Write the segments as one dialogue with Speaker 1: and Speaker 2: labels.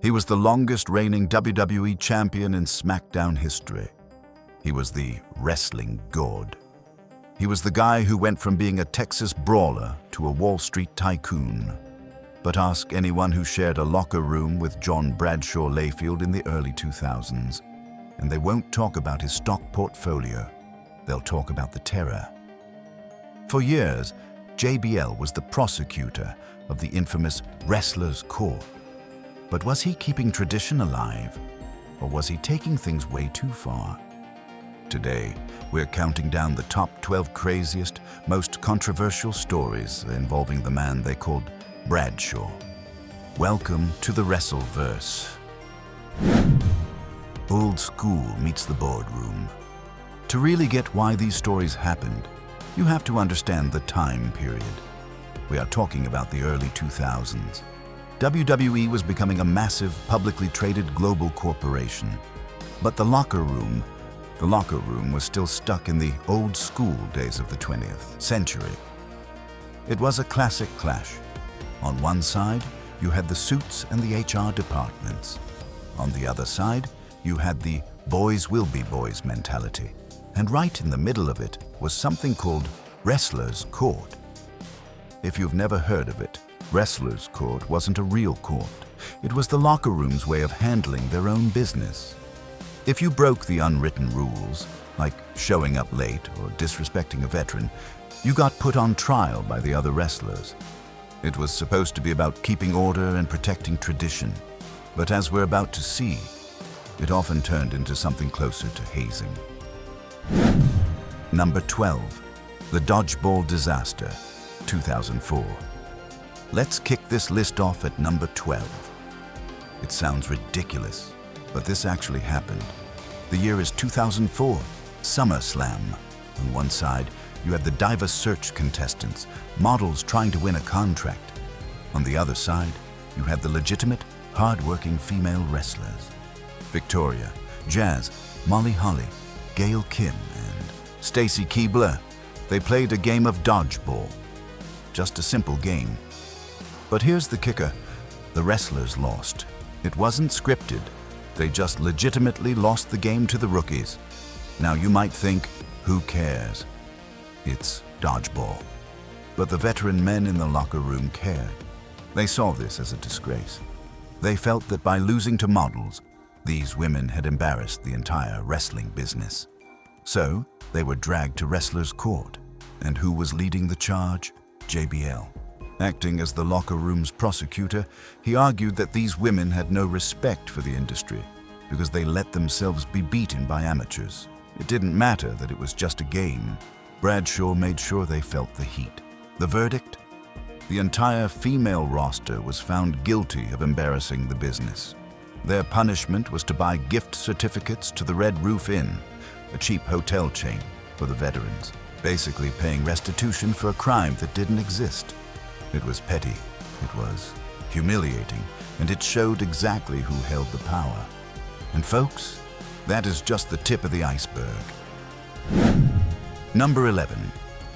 Speaker 1: He was the longest reigning WWE Champion in SmackDown history. He was the wrestling god. He was the guy who went from being a Texas brawler to a Wall Street tycoon. But ask anyone who shared a locker room with John Bradshaw Layfield in the early 2000s, and they won't talk about his stock portfolio. They'll talk about the terror. For years, JBL was the prosecutor of the infamous Wrestler's Court. But was he keeping tradition alive, or was he taking things way too far? Today, we're counting down the top 12 craziest, most controversial stories involving the man they called Bradshaw. Welcome to the WrestleVerse. Old school meets the boardroom. To really get why these stories happened, you have to understand the time period. We are talking about the early 2000s. WWE was becoming a massive, publicly traded global corporation. But the locker room was still stuck in the old school days of the 20th century. It was a classic clash. On one side, you had the suits and the HR departments. On the other side, you had the boys will be boys mentality. And right in the middle of it was something called Wrestler's Court. If you've never heard of it, Wrestler's Court wasn't a real court. It was the locker room's way of handling their own business. If you broke the unwritten rules, like showing up late or disrespecting a veteran, you got put on trial by the other wrestlers. It was supposed to be about keeping order and protecting tradition. But as we're about to see, it often turned into something closer to hazing. Number 12. The Dodgeball Disaster, 2004. Let's kick this list off at number 12. It sounds ridiculous, but this actually happened. The year is 2004, SummerSlam. On one side, you had the Diva Search contestants, models trying to win a contract. On the other side, you had the legitimate, hard-working female wrestlers. Victoria, Jazz, Molly Holly, Gail Kim, and Stacy Keibler. They played a game of dodgeball. Just a simple game. But here's the kicker. The wrestlers lost. It wasn't scripted. They just legitimately lost the game to the rookies. Now you might think, who cares? It's dodgeball. But the veteran men in the locker room cared. They saw this as a disgrace. They felt that by losing to models, these women had embarrassed the entire wrestling business. So, they were dragged to Wrestler's Court. And who was leading the charge? JBL. Acting as the locker room's prosecutor, he argued that these women had no respect for the industry because they let themselves be beaten by amateurs. It didn't matter that it was just a game. Bradshaw made sure they felt the heat. The verdict? The entire female roster was found guilty of embarrassing the business. Their punishment was to buy gift certificates to the Red Roof Inn, a cheap hotel chain for the veterans, basically paying restitution for a crime that didn't exist. It was petty, it was humiliating, and it showed exactly who held the power. And folks, that is just the tip of the iceberg. Number 11.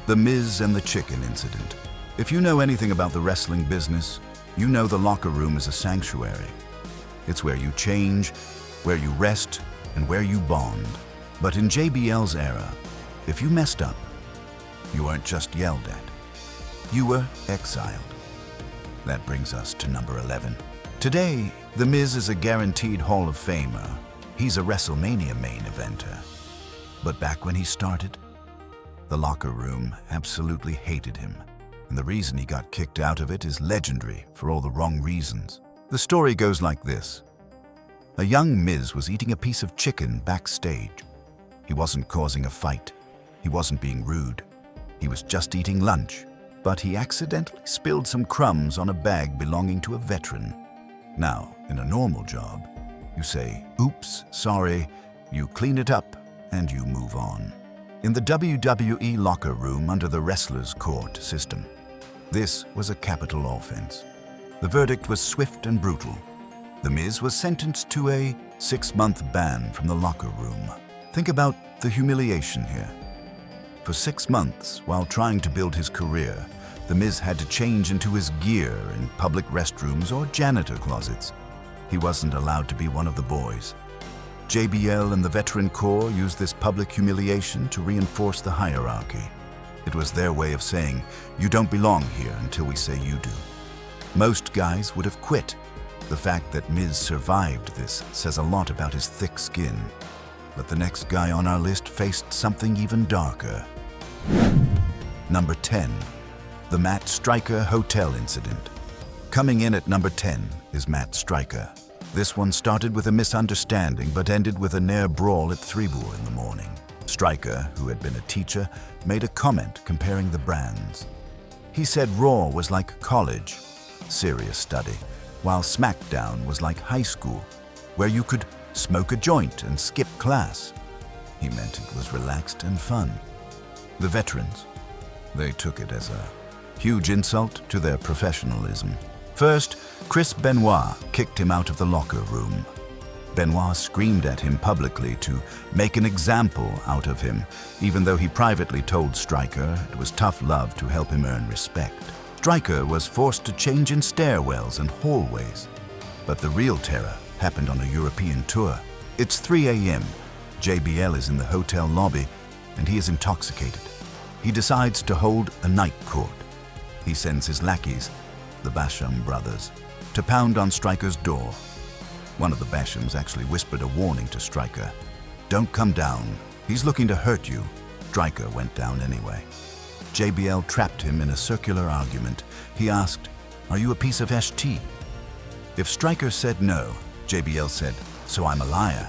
Speaker 1: The Miz and the Chicken Incident. If you know anything about the wrestling business, you know the locker room is a sanctuary. It's where you change, where you rest, and where you bond. But in JBL's era, if you messed up, you weren't just yelled at. You were exiled. That brings us to number 11. Today, The Miz is a guaranteed Hall of Famer. He's a WrestleMania main eventer. But back when he started, the locker room absolutely hated him. And the reason he got kicked out of it is legendary for all the wrong reasons. The story goes like this. A young Miz was eating a piece of chicken backstage. He wasn't causing a fight. He wasn't being rude. He was just eating lunch. But he accidentally spilled some crumbs on a bag belonging to a veteran. Now, in a normal job, you say, oops, sorry, you clean it up, and you move on. In the WWE locker room under the Wrestler's Court system, this was a capital offense. The verdict was swift and brutal. The Miz was sentenced to a 6-month ban from the locker room. Think about the humiliation here. For 6 months, while trying to build his career, The Miz had to change into his gear in public restrooms or janitor closets. He wasn't allowed to be one of the boys. JBL and the veteran corps used this public humiliation to reinforce the hierarchy. It was their way of saying, you don't belong here until we say you do. Most guys would have quit. The fact that Miz survived this says a lot about his thick skin. But the next guy on our list faced something even darker. Number 10. The Matt Striker Hotel Incident. Coming in at number 10 is Matt Striker. This one started with a misunderstanding but ended with a near brawl at 3 in the morning. Striker, who had been a teacher, made a comment comparing the brands. He said Raw was like college, serious study, while SmackDown was like high school, where you could smoke a joint and skip class. He meant it was relaxed and fun. The veterans, they took it as a huge insult to their professionalism. First, Chris Benoit kicked him out of the locker room. Benoit screamed at him publicly to make an example out of him, even though he privately told Striker it was tough love to help him earn respect. Striker was forced to change in stairwells and hallways. But the real terror happened on a European tour. It's 3 a.m. JBL is in the hotel lobby, and he is intoxicated. He decides to hold a night court. He sends his lackeys, the Basham brothers, to pound on Striker's door. One of the Bashams actually whispered a warning to Striker. Don't come down. He's looking to hurt you. Striker went down anyway. JBL trapped him in a circular argument. He asked, are you a piece of ST? If Striker said no, JBL said, so I'm a liar.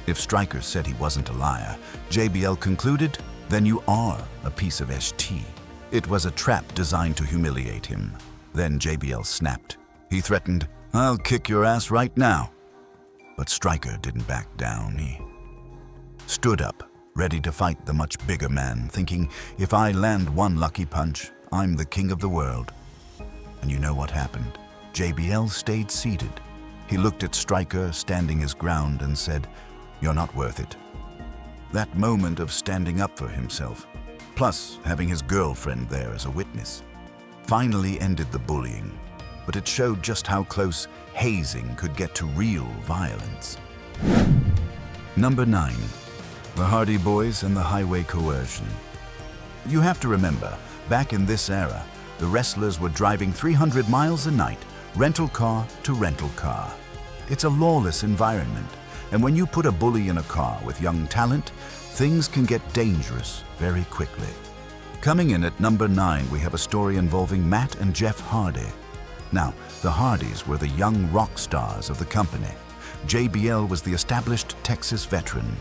Speaker 1: If Striker said he wasn't a liar, JBL concluded, then you are a piece of ST. It was a trap designed to humiliate him. Then JBL snapped. He threatened, I'll kick your ass right now. But Striker didn't back down. He stood up, ready to fight the much bigger man, thinking, if I land one lucky punch, I'm the king of the world. And you know what happened? JBL stayed seated. He looked at Striker standing his ground and said, you're not worth it. That moment of standing up for himself, plus having his girlfriend there as a witness, finally ended the bullying, but it showed just how close hazing could get to real violence. Number 9. The Hardy Boyz and the highway coercion. You have to remember, back in this era, the wrestlers were driving 300 miles a night, rental car to rental car. It's a lawless environment, and when you put a bully in a car with young talent, things can get dangerous very quickly. Coming in at number 9, we have a story involving Matt and Jeff Hardy. Now, the Hardys were the young rock stars of the company. JBL was the established Texas veteran.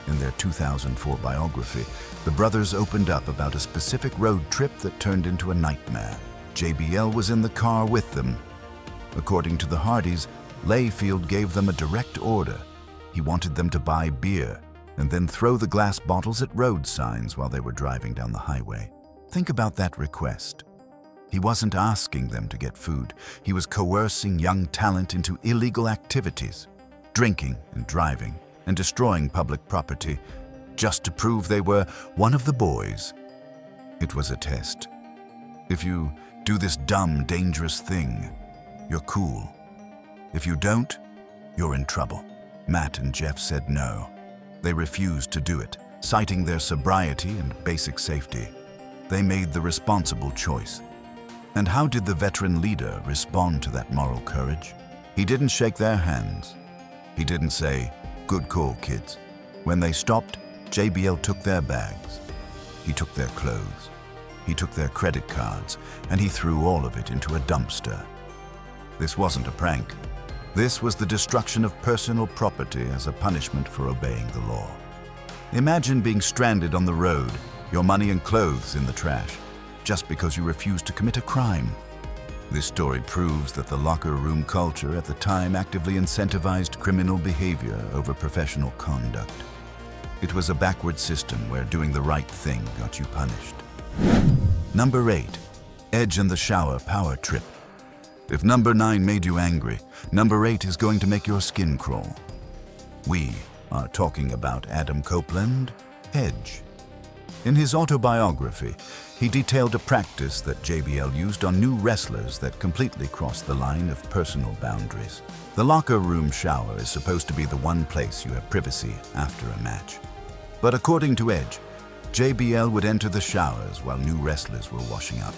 Speaker 1: In their 2004 biography, the brothers opened up about a specific road trip that turned into a nightmare. JBL was in the car with them. According to the Hardys, Layfield gave them a direct order. He wanted them to buy beer and then throw the glass bottles at road signs while they were driving down the highway. Think about that request. He wasn't asking them to get food. He was coercing young talent into illegal activities, drinking and driving and destroying public property just to prove they were one of the boys. It was a test. If you do this dumb, dangerous thing, you're cool. If you don't, you're in trouble. Matt and Jeff said no. They refused to do it, citing their sobriety and basic safety. They made the responsible choice. And how did the veteran leader respond to that moral courage? He didn't shake their hands. He didn't say, "Good call, kids." When they stopped, JBL took their bags. He took their clothes. He took their credit cards, and he threw all of it into a dumpster. This wasn't a prank. This was the destruction of personal property as a punishment for obeying the law. Imagine being stranded on the road, your money and clothes in the trash, just because you refused to commit a crime. This story proves that the locker room culture at the time actively incentivized criminal behavior over professional conduct. It was a backward system where doing the right thing got you punished. Number 8. Edge in the shower power trip. If number 9 made you angry, number 8 is going to make your skin crawl. We are talking about Adam Copeland, Edge. In his autobiography, he detailed a practice that JBL used on new wrestlers that completely crossed the line of personal boundaries. The locker room shower is supposed to be the one place you have privacy after a match. But according to Edge, JBL would enter the showers while new wrestlers were washing up.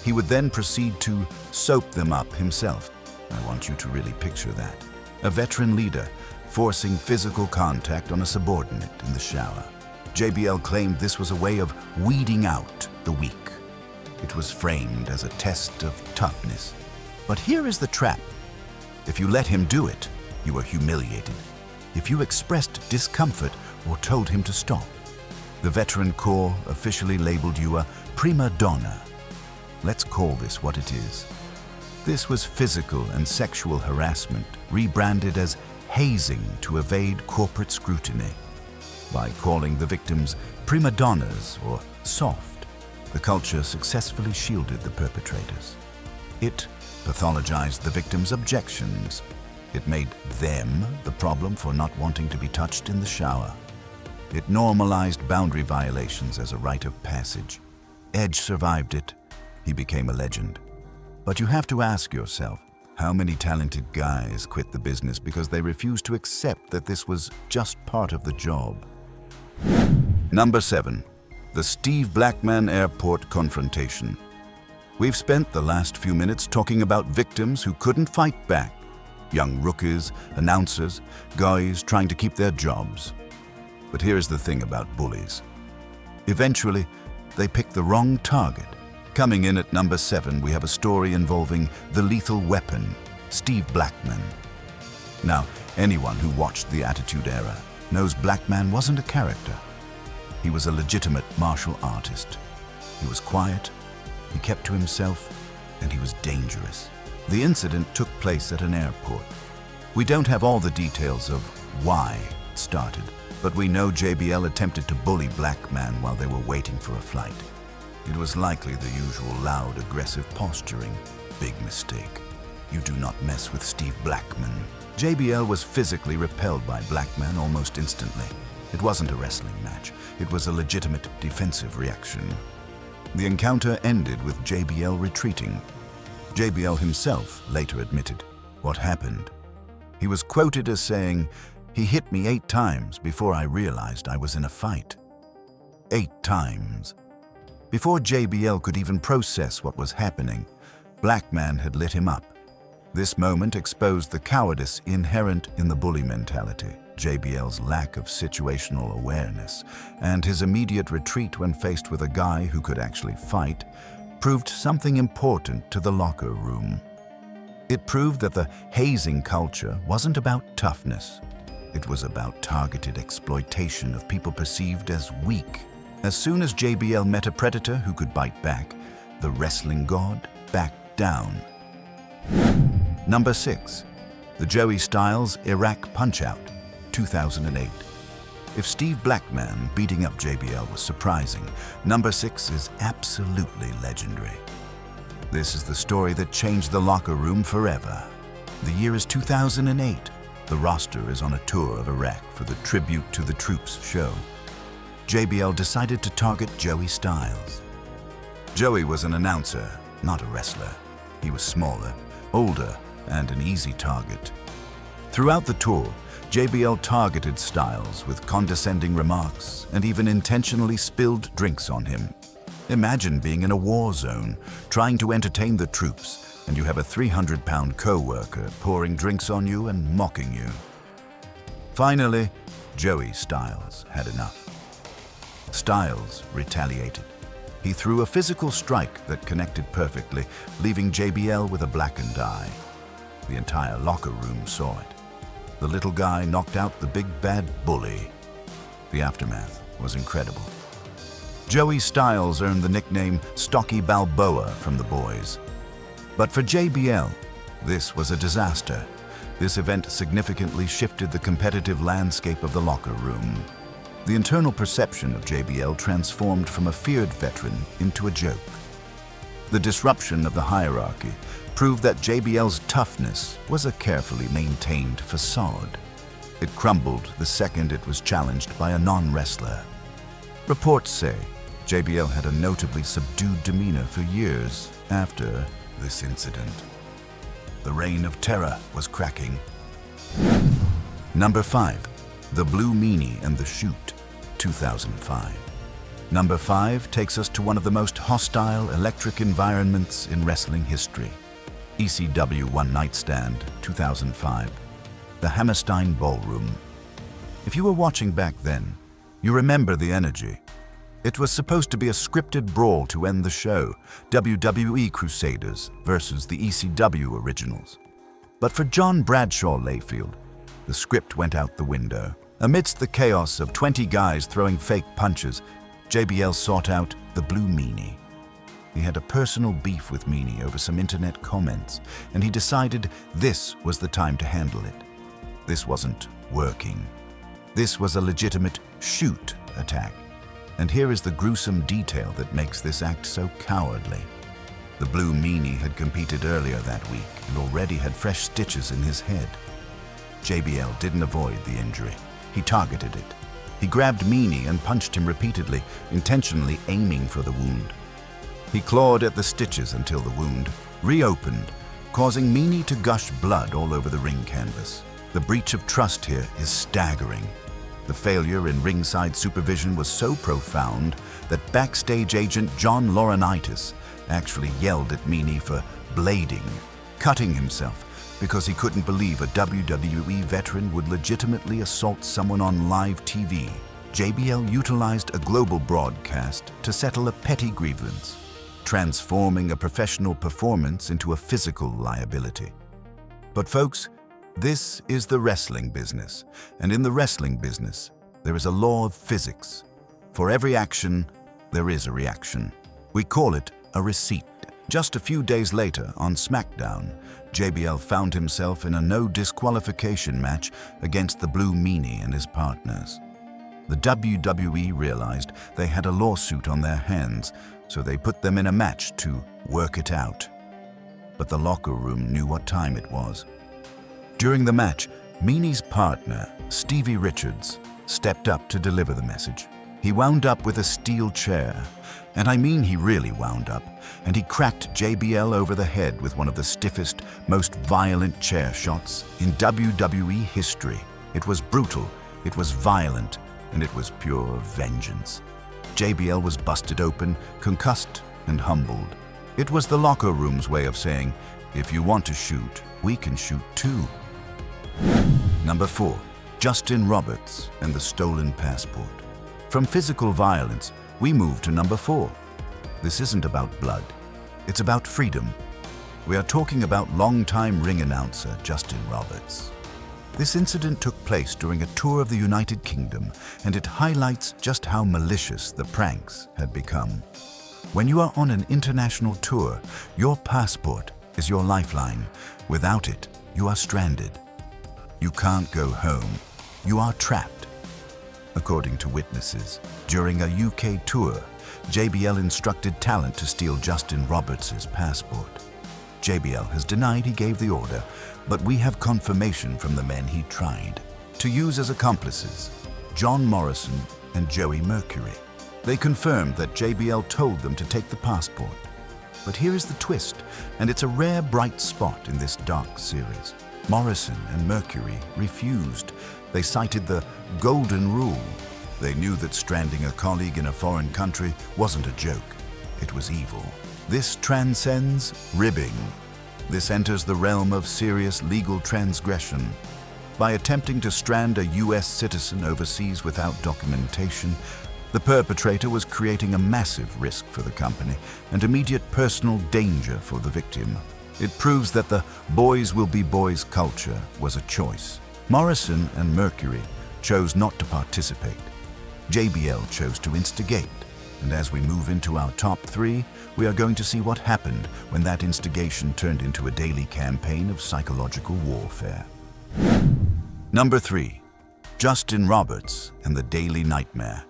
Speaker 1: He would then proceed to soap them up himself. I want you to really picture that. A veteran leader forcing physical contact on a subordinate in the shower. JBL claimed this was a way of weeding out the weak. It was framed as a test of toughness. But here is the trap. If you let him do it, you are humiliated. If you expressed discomfort or told him to stop, the veteran corps officially labeled you a prima donna. Let's call this what it is. This was physical and sexual harassment, rebranded as hazing to evade corporate scrutiny. By calling the victims prima donnas or soft, the culture successfully shielded the perpetrators. It pathologized the victims' objections. It made them the problem for not wanting to be touched in the shower. It normalized boundary violations as a rite of passage. Edge survived it. He became a legend. But you have to ask yourself, how many talented guys quit the business because they refused to accept that this was just part of the job? Number 7. The Steve Blackman Airport Confrontation. We've spent the last few minutes talking about victims who couldn't fight back. Young rookies, announcers, guys trying to keep their jobs. But here's the thing about bullies. Eventually, they pick the wrong target. Coming in at number 7, we have a story involving the lethal weapon, Steve Blackman. Now, anyone who watched the Attitude Era knows Blackman wasn't a character. He was a legitimate martial artist. He was quiet, he kept to himself, and he was dangerous. The incident took place at an airport. We don't have all the details of why it started, but we know JBL attempted to bully Blackman while they were waiting for a flight. It was likely the usual loud, aggressive posturing. Big mistake. You do not mess with Steve Blackman. JBL was physically repelled by Blackman almost instantly. It wasn't a wrestling match. It was a legitimate defensive reaction. The encounter ended with JBL retreating. JBL himself later admitted what happened. He was quoted as saying, "He hit me 8 times before I realized I was in a fight." 8 times. Before JBL could even process what was happening, Blackman had lit him up. This moment exposed the cowardice inherent in the bully mentality, JBL's lack of situational awareness, and his immediate retreat when faced with a guy who could actually fight, proved something important to the locker room. It proved that the hazing culture wasn't about toughness. It was about targeted exploitation of people perceived as weak. As soon as JBL met a predator who could bite back, the wrestling god backed down. Number 6. The Joey Styles Iraq Punch-Out, 2008. If Steve Blackman beating up JBL was surprising, number 6 is absolutely legendary. This is the story that changed the locker room forever. The year is 2008. The roster is on a tour of Iraq for the Tribute to the Troops show. JBL decided to target Joey Styles. Joey was an announcer, not a wrestler. He was smaller, older, and an easy target. Throughout the tour, JBL targeted Styles with condescending remarks and even intentionally spilled drinks on him. Imagine being in a war zone, trying to entertain the troops, and you have a 300-pound co-worker pouring drinks on you and mocking you. Finally, Joey Styles had enough. Styles retaliated. He threw a physical strike that connected perfectly, leaving JBL with a blackened eye. The entire locker room saw it. The little guy knocked out the big bad bully. The aftermath was incredible. Joey Styles earned the nickname Stocky Balboa from the boys. But for JBL, this was a disaster. This event significantly shifted the competitive landscape of the locker room. The internal perception of JBL transformed from a feared veteran into a joke. The disruption of the hierarchy proved that JBL's toughness was a carefully maintained facade. It crumbled the second it was challenged by a non-wrestler. Reports say JBL had a notably subdued demeanor for years after this incident. The reign of terror was cracking. Number 5. The Blue Meanie and the Shoot, 2005. Number 5 takes us to one of the most hostile electric environments in wrestling history. ECW One Night Stand, 2005. The Hammerstein Ballroom. If you were watching back then, you remember the energy. It was supposed to be a scripted brawl to end the show, WWE Crusaders versus the ECW originals. But for John Bradshaw Layfield, the script went out the window. Amidst the chaos of 20 guys throwing fake punches, JBL sought out the Blue Meanie. He had a personal beef with Meanie over some internet comments, and he decided this was the time to handle it. This wasn't working. This was a legitimate shoot attack. And here is the gruesome detail that makes this act so cowardly. The Blue Meanie had competed earlier that week and already had fresh stitches in his head. JBL didn't avoid the injury. He targeted it. He grabbed Meanie and punched him repeatedly, intentionally aiming for the wound. He clawed at the stitches until the wound reopened, causing Meanie to gush blood all over the ring canvas. The breach of trust here is staggering. The failure in ringside supervision was so profound that backstage agent John Laurinaitis actually yelled at Meanie for blading, cutting himself, because he couldn't believe a WWE veteran would legitimately assault someone on live TV. JBL utilized a global broadcast to settle a petty grievance, transforming a professional performance into a physical liability. But folks, this is the wrestling business, and in the wrestling business, there is a law of physics. For every action, there is a reaction. We call it a receipt. Just a few days later, on SmackDown, JBL found himself in a no disqualification match against the Blue Meanie and his partners. The WWE realized they had a lawsuit on their hands, so they put them in a match to work it out. But the locker room knew what time it was. During the match, Meanie's partner, Stevie Richards, stepped up to deliver the message. He wound up with a steel chair, and I mean he really wound up, and he cracked JBL over the head with one of the stiffest, most violent chair shots in WWE history. It was brutal, it was violent, and it was pure vengeance. JBL was busted open, concussed, and humbled. It was the locker room's way of saying, if you want to shoot, we can shoot too. Number 4. Justin Roberts and the Stolen Passport. From physical violence, we move to number 4. This isn't about blood. It's about freedom. We are talking about longtime ring announcer Justin Roberts. This incident took place during a tour of the United Kingdom, and it highlights just how malicious the pranks had become. When you are on an international tour, your passport is your lifeline. Without it, you are stranded. You can't go home. You are trapped. According to witnesses, during a UK tour, JBL instructed talent to steal Justin Roberts' passport. JBL has denied he gave the order, but we have confirmation from the men he tried to use as accomplices, John Morrison and Joey Mercury. They confirmed that JBL told them to take the passport. But here is the twist, and it's a rare bright spot in this dark series. Morrison and Mercury refused. They cited the golden rule. They knew that stranding a colleague in a foreign country wasn't a joke. It was evil. This transcends ribbing. This enters the realm of serious legal transgression. By attempting to strand a U.S. citizen overseas without documentation, the perpetrator was creating a massive risk for the company and immediate personal danger for the victim. It proves that the boys will be boys culture was a choice. Morrison and Mercury chose not to participate. JBL chose to instigate. And as we move into our top 3, we are going to see what happened when that instigation turned into a daily campaign of psychological warfare. Number 3. Justin Roberts and the Daily Nightmare.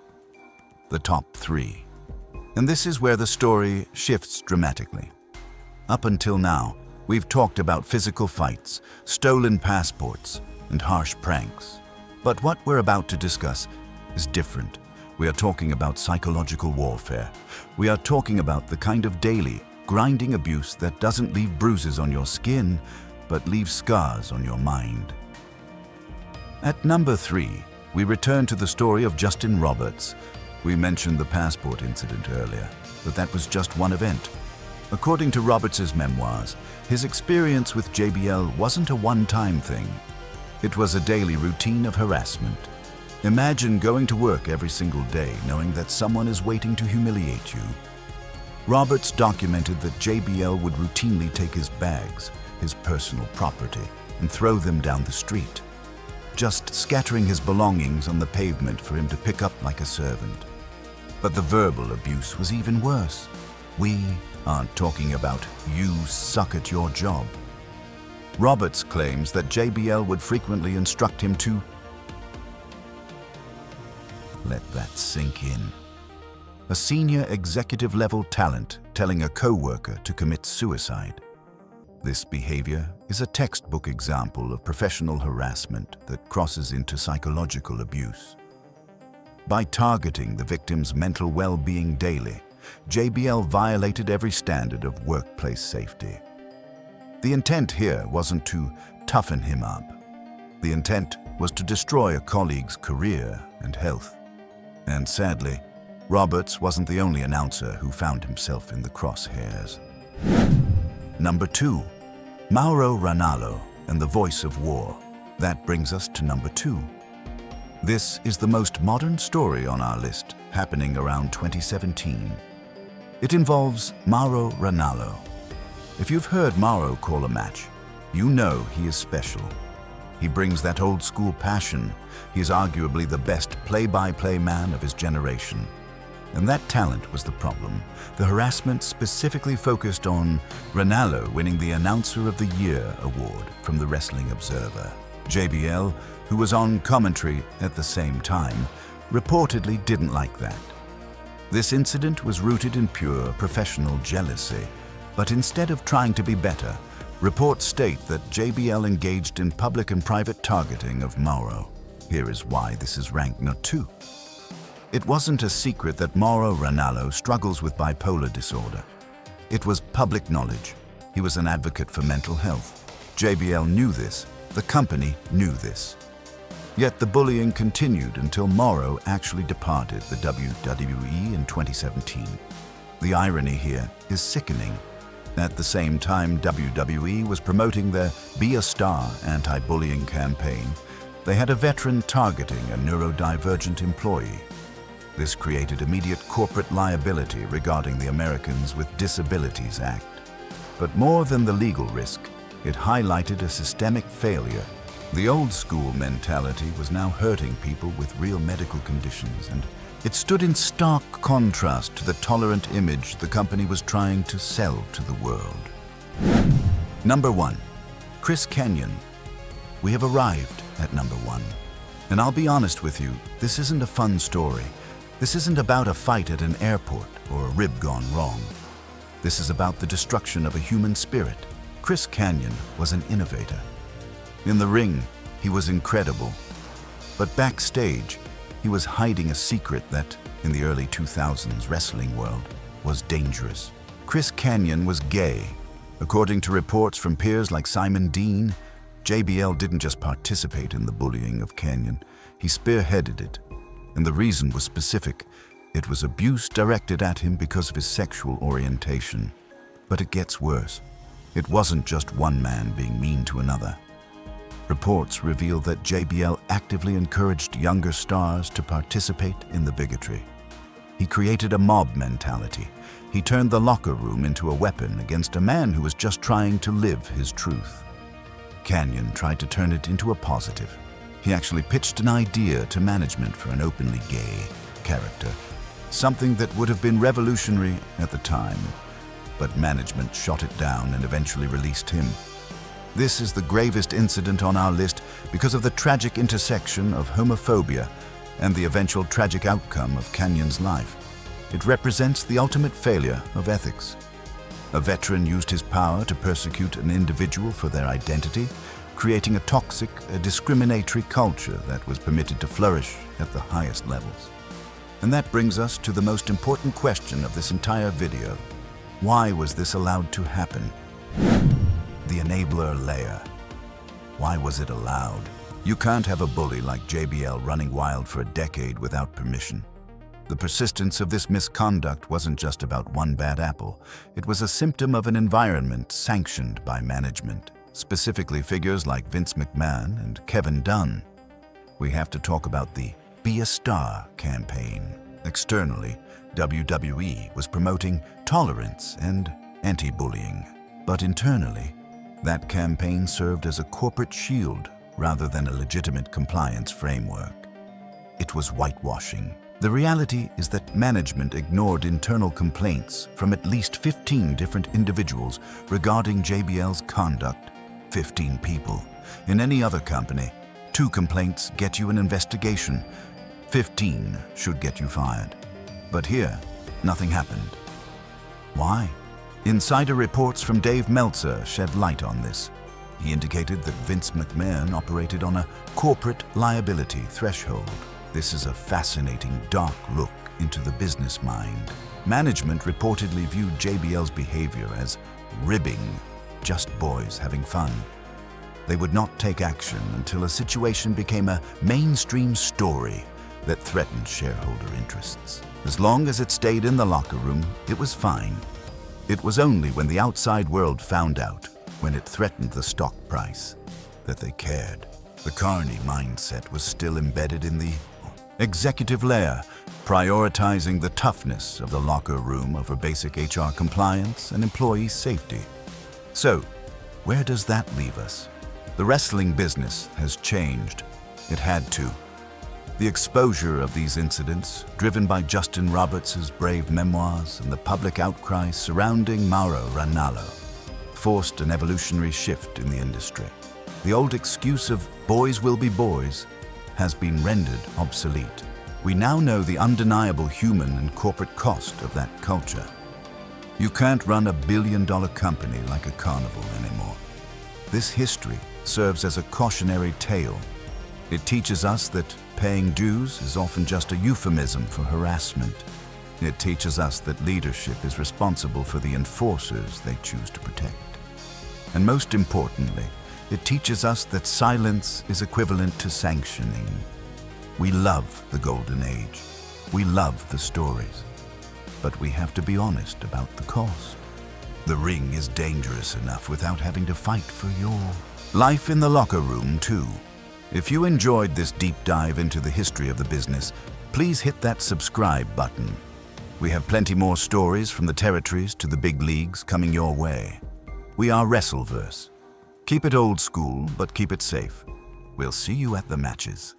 Speaker 1: The top 3. And this is where the story shifts dramatically. Up until now, we've talked about physical fights, stolen passports, and harsh pranks. But what we're about to discuss is different. We are talking about psychological warfare. We are talking about the kind of daily, grinding abuse that doesn't leave bruises on your skin, but leaves scars on your mind. At number 3, we return to the story of Justin Roberts. We mentioned the passport incident earlier, but that was just one event. According to Roberts' memoirs, his experience with JBL wasn't a one-time thing. It was a daily routine of harassment. Imagine going to work every single day knowing that someone is waiting to humiliate you. Roberts documented that JBL would routinely take his bags, his personal property, and throw them down the street, just scattering his belongings on the pavement for him to pick up like a servant. But the verbal abuse was even worse. We aren't talking about "you suck at your job." Roberts claims that JBL would frequently instruct him to let that sink in. A senior executive-level talent telling a co-worker to commit suicide. This behavior is a textbook example of professional harassment that crosses into psychological abuse. By targeting the victim's mental well-being daily, JBL violated every standard of workplace safety. The intent here wasn't to toughen him up. The intent was to destroy a colleague's career and health. And sadly, Roberts wasn't the only announcer who found himself in the crosshairs. Number 2, Mauro Ranallo and the Voice of War. That brings us to number 2. This is the most modern story on our list, happening around 2017. It involves Mauro Ranallo. If you've heard Mauro call a match, you know he is special. He brings that old-school passion. He is arguably the best play-by-play man of his generation. And that talent was the problem. The harassment specifically focused on Ranallo winning the Announcer of the Year award from the Wrestling Observer. JBL, who was on commentary at the same time, reportedly didn't like that. This incident was rooted in pure professional jealousy, but instead of trying to be better, reports state that JBL engaged in public and private targeting of Mauro. Here is why this is ranked number 2. It wasn't a secret that Mauro Ranallo struggles with bipolar disorder. It was public knowledge. He was an advocate for mental health. JBL knew this. The company knew this. Yet the bullying continued until Mauro actually departed the WWE in 2017. The irony here is sickening. At the same time WWE was promoting their Be a Star anti-bullying campaign, they had a veteran targeting a neurodivergent employee. This created immediate corporate liability regarding the Americans with Disabilities Act. But more than the legal risk, it highlighted a systemic failure. The old-school mentality was now hurting people with real medical conditions, and it stood in stark contrast to the tolerant image the company was trying to sell to the world. Number 1, Chris Kanyon. We have arrived at number 1. And I'll be honest with you, this isn't a fun story. This isn't about a fight at an airport or a rib gone wrong. This is about the destruction of a human spirit. Chris Kanyon was an innovator. In the ring, he was incredible. But backstage, he was hiding a secret that, in the early 2000s wrestling world, was dangerous. Chris Kanyon was gay. According to reports from peers like Simon Dean, JBL didn't just participate in the bullying of Kanyon, he spearheaded it. And the reason was specific. It was abuse directed at him because of his sexual orientation. But it gets worse. It wasn't just one man being mean to another. Reports reveal that JBL actively encouraged younger stars to participate in the bigotry. He created a mob mentality. He turned the locker room into a weapon against a man who was just trying to live his truth. Kanyon tried to turn it into a positive. He actually pitched an idea to management for an openly gay character, something that would have been revolutionary at the time, but management shot it down and eventually released him. This is the gravest incident on our list because of the tragic intersection of homophobia and the eventual tragic outcome of Kanyon's life. It represents the ultimate failure of ethics. A veteran used his power to persecute an individual for their identity, creating a toxic, discriminatory culture that was permitted to flourish at the highest levels. And that brings us to the most important question of this entire video. Why was this allowed to happen? The enabler layer. Why was it allowed? You can't have a bully like JBL running wild for a decade without permission. The persistence of this misconduct wasn't just about one bad apple. It was a symptom of an environment sanctioned by management, specifically figures like Vince McMahon and Kevin Dunn. We have to talk about the Be a Star campaign. Externally, WWE was promoting tolerance and anti-bullying. But internally, that campaign served as a corporate shield rather than a legitimate compliance framework. It was whitewashing. The reality is that management ignored internal complaints from at least 15 different individuals regarding JBL's conduct. 15 people. In any other company, 2 complaints get you an investigation. 15 should get you fired. But here, nothing happened. Why? Insider reports from Dave Meltzer shed light on this. He indicated that Vince McMahon operated on a corporate liability threshold. This is a fascinating, dark look into the business mind. Management reportedly viewed JBL's behavior as ribbing, just boys having fun. They would not take action until a situation became a mainstream story that threatened shareholder interests. As long as it stayed in the locker room, it was fine. It was only when the outside world found out, when it threatened the stock price, that they cared. The Carney mindset was still embedded in the executive layer, prioritizing the toughness of the locker room over basic HR compliance and employee safety. So, where does that leave us? The wrestling business has changed. It had to. The exposure of these incidents, driven by Justin Roberts' brave memoirs and the public outcry surrounding Mauro Ranallo, forced an evolutionary shift in the industry. The old excuse of boys will be boys has been rendered obsolete. We now know the undeniable human and corporate cost of that culture. You can't run a billion-dollar company like a carnival anymore. This history serves as a cautionary tale. It teaches us that paying dues is often just a euphemism for harassment. It teaches us that leadership is responsible for the enforcers they choose to protect. And most importantly, it teaches us that silence is equivalent to sanctioning. We love the golden age. We love the stories. But we have to be honest about the cost. The ring is dangerous enough without having to fight for your life in the locker room, too. If you enjoyed this deep dive into the history of the business, please hit that subscribe button. We have plenty more stories from the territories to the big leagues coming your way. We are WrestleVerse. Keep it old school, but keep it safe. We'll see you at the matches.